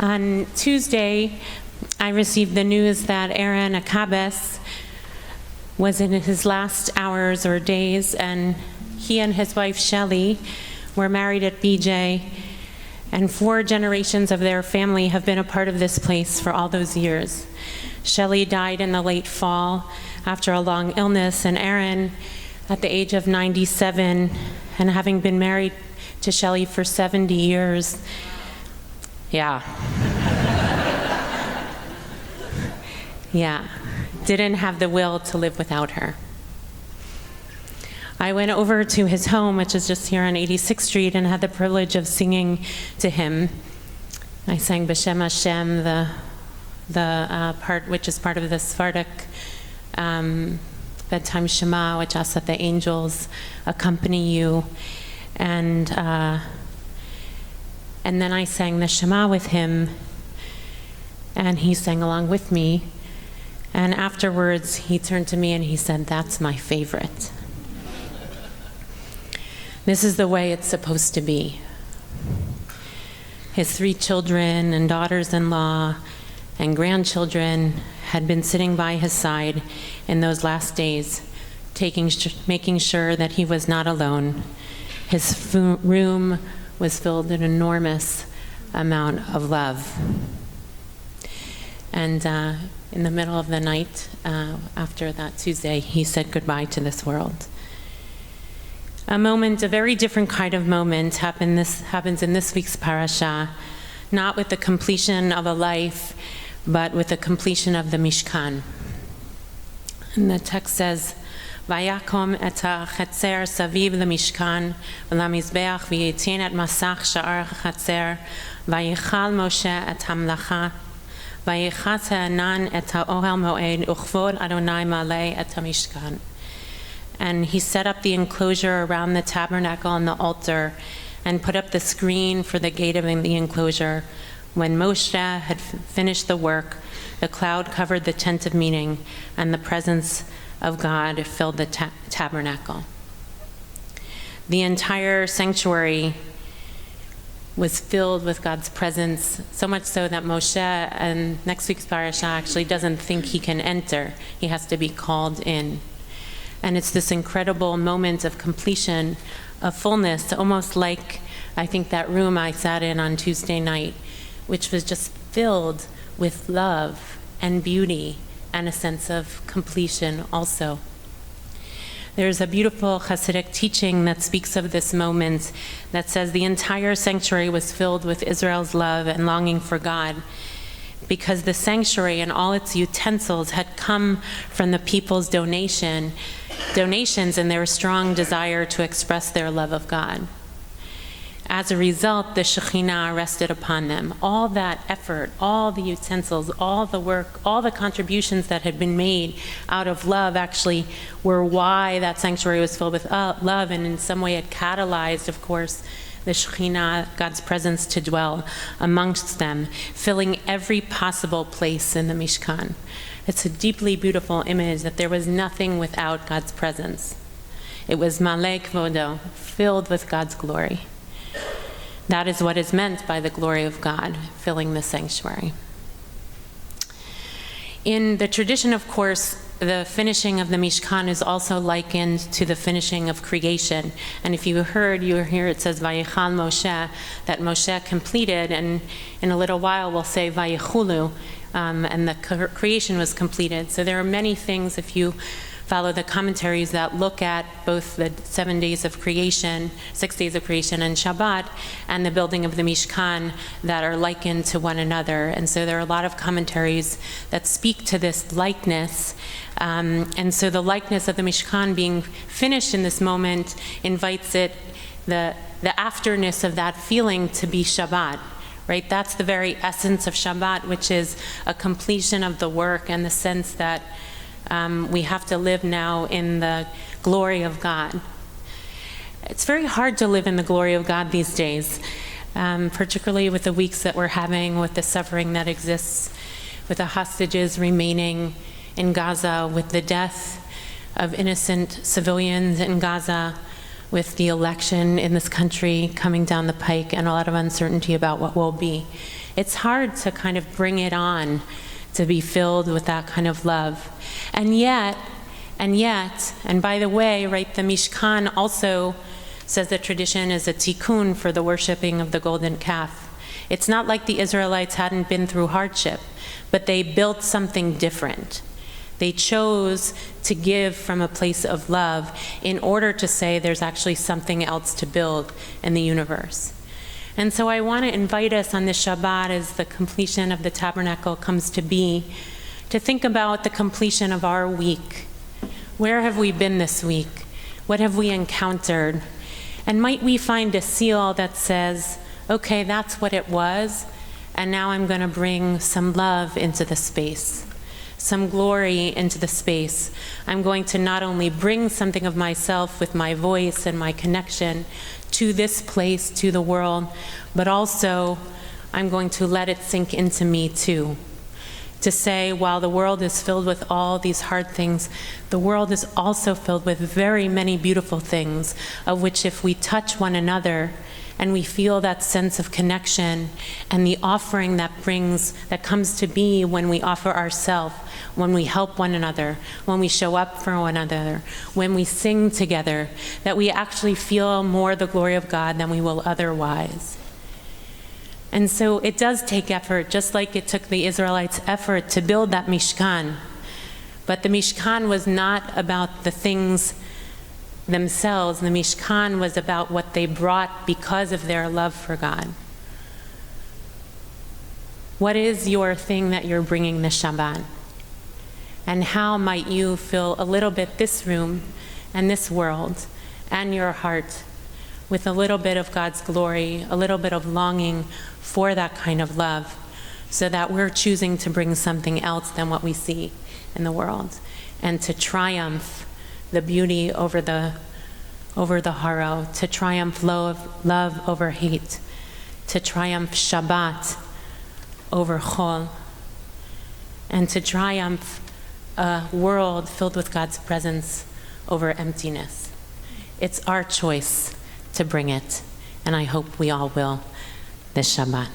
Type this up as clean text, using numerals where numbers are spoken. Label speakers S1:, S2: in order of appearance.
S1: On Tuesday, I received the news that Aaron Akabes was in his last hours or days, and he and his wife Shelly were married at BJ, and 4 generations of their family have been a part of this place for all those years. Shelly died in the late fall after a long illness, and Aaron, at the age of 97, and having been married to Shelly for 70 years, didn't have the will to live without her. I went over to his home, which is just here on 86th Street, and had the privilege of singing to him. I sang B'Shem Hashem, the part which is part of the Sephardic bedtime Shema, which asks that the angels accompany you, and then I sang the Shema with him, and he sang along with me. And afterwards, he turned to me and he said, "That's my favorite." This is the way it's supposed to be. His 3 children and daughters-in-law and grandchildren had been sitting by his side in those last days, making sure that he was not alone. His room was filled with an enormous amount of love. And in the middle of the night, after that Tuesday, he said goodbye to this world. A very different kind of moment happens in this week's parasha, not with the completion of a life, but with the completion of the Mishkan. And the text says, "Vayakom et hachatzer saviv lemishkan v'lamizbeach v'yitin et masach sha'ar hachatzer vayichal Moshe et hamlacha vayichat ha'anan et ha'ohel moed uchvod Adonai malei et hamishkan." And he set up the enclosure around the tabernacle and the altar and put up the screen for the gate of the enclosure. When Moshe had finished the work, the cloud covered the tent of meeting, and the presence of God filled the tabernacle. The entire sanctuary was filled with God's presence, so much so that Moshe, and next week's parasha, actually doesn't think he can enter. He has to be called in. And it's this incredible moment of completion, of fullness, almost like, I think, that room I sat in on Tuesday night, which was just filled with love and beauty and a sense of completion also. There's a beautiful Hasidic teaching that speaks of this moment that says the entire sanctuary was filled with Israel's love and longing for God, because the sanctuary and all its utensils had come from the people's donations and their strong desire to express their love of God. As a result, the Shekhinah rested upon them. All that effort, all the utensils, all the work, all the contributions that had been made out of love actually were why that sanctuary was filled with love, and in some way it catalyzed, of course, the Shekhinah, God's presence, to dwell amongst them, filling every possible place in the Mishkan. It's a deeply beautiful image that there was nothing without God's presence. It was Malei Kvodo, filled with God's glory. That is what is meant by the glory of God filling the sanctuary. In the tradition, of course, the finishing of the Mishkan is also likened to the finishing of creation. And if you hear it says Vayichal Moshe, that Moshe completed, and in a little while we'll say Vayichulu, and the creation was completed. So there are many things, if you follow the commentaries, that look at both the 7 days of creation, 6 days of creation, and Shabbat, and the building of the Mishkan, that are likened to one another. And so there are a lot of commentaries that speak to this likeness. And so the likeness of the Mishkan being finished in this moment invites the afterness of that feeling to be Shabbat. Right? That's the very essence of Shabbat, which is a completion of the work and the sense that we have to live now in the glory of God. It's very hard to live in the glory of God these days, particularly with the weeks that we're having, with the suffering that exists, with the hostages remaining in Gaza, with the death of innocent civilians in Gaza, with the election in this country coming down the pike, and a lot of uncertainty about what will be. It's hard to kind of bring it on, to be filled with that kind of love. And yet, and by the way, right, the Mishkan also says the tradition is a tikkun for the worshiping of the golden calf. It's not like the Israelites hadn't been through hardship, but they built something different. They chose to give from a place of love in order to say there's actually something else to build in the universe. And so I want to invite us on this Shabbat, as the completion of the tabernacle comes to be, to think about the completion of our week. Where have we been this week? What have we encountered? And might we find a seal that says, okay, that's what it was, and now I'm going to bring some love into the space, some glory into the space. I'm going to not only bring something of myself with my voice and my connection to this place, to the world, but also I'm going to let it sink into me too. To say, while the world is filled with all these hard things, the world is also filled with very many beautiful things, of which if we touch one another and we feel that sense of connection and the offering that comes to be when we offer ourselves, when we help one another, when we show up for one another, when we sing together, that we actually feel more the glory of God than we will otherwise. And so it does take effort, just like it took the Israelites' effort to build that Mishkan. But the Mishkan was not about the things themselves. The Mishkan was about what they brought because of their love for God. What is your thing that you're bringing this Shabbat? And how might you fill a little bit this room and this world and your heart with a little bit of God's glory, a little bit of longing for that kind of love, so that we're choosing to bring something else than what we see in the world, and to triumph the beauty over the horror, to triumph love over hate, to triumph Shabbat over Chol, and to triumph a world filled with God's presence over emptiness. It's our choice to bring it, and I hope we all will this Shabbat.